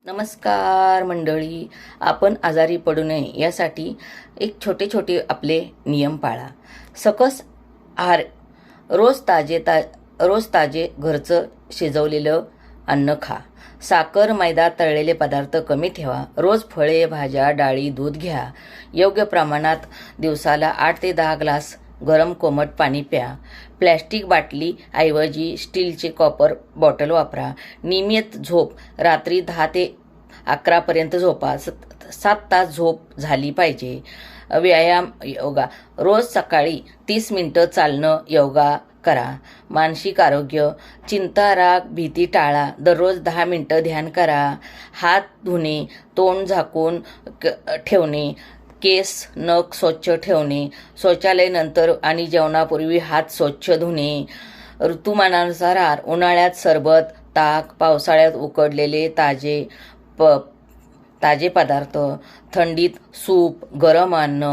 नमस्कार मंडळी. आपण आजारी पडू नये यासाठी एक छोटे छोटे आपले नियम पाळा. सकस आहार, रोज ताजे घरचं शिजवलेलं अन्न खा. साखर, मैदा, तळलेले पदार्थ कमी ठेवा. रोज फळे, भाज्या, डाळी, दूध घ्या. योग्य प्रमाणात दिवसाला 8 ते 10 ग्लास गरम कोमट पाणी प्या. प्लॅस्टिक बाटली ऐवजी स्टीलचे कॉपर बॉटल वापरा. नियमित झोप, रात्री 10 ते 11 पर्यंत झोपा. 7 तास झोप झाली पाहिजे. व्यायाम, योगा, रोज सकाळी 30 मिनिटं चालणं, योगा करा. मानसिक आरोग्य, चिंता, राग, भीती टाळा. दररोज 10 मिनिटं ध्यान करा. हात धुणे, तोंड झाकून ठेवणे, केस नख स्वच्छ ठेवणे. शौचालयानंतर आणि जेवणापूर्वी हात स्वच्छ धुणे. ऋतुमानानुसार आहार, उन्हाळ्यात सरबत, ताक, पावसाळ्यात उकडलेले ताजे पदार्थ, थंडीत सूप, गरम अन्न.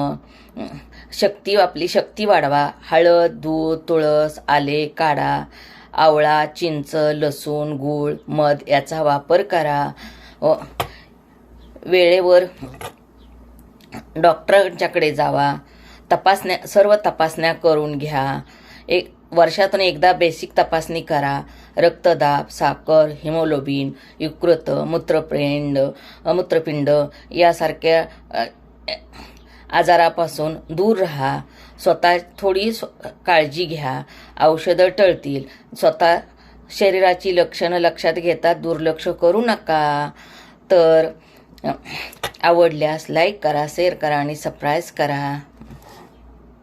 आपली शक्ती वाढवा. हळद, दूध, तुळस, आले, काढा, आवळा, चिंच, लसूण, गूळ, मध याचा वापर करा. वेळेवर डॉक्टरांच्याकडे जावा. सर्व तपासण्या करून घ्या. वर्षातून एकदा बेसिक तपासणी करा. रक्तदाब, साखर, हिमोग्लोबिन, यकृत, मूत्रपिंड यासारख्या आजारापासून दूर राहा. स्वतः थोडी काळजी घ्या. औषधं टळतील. स्वतः शरीराची लक्षणं लक्षात घेता दुर्लक्ष करू नका. तर आवडल्यास लाईक करा, शेअर करा आणि सबस्क्राईब करा.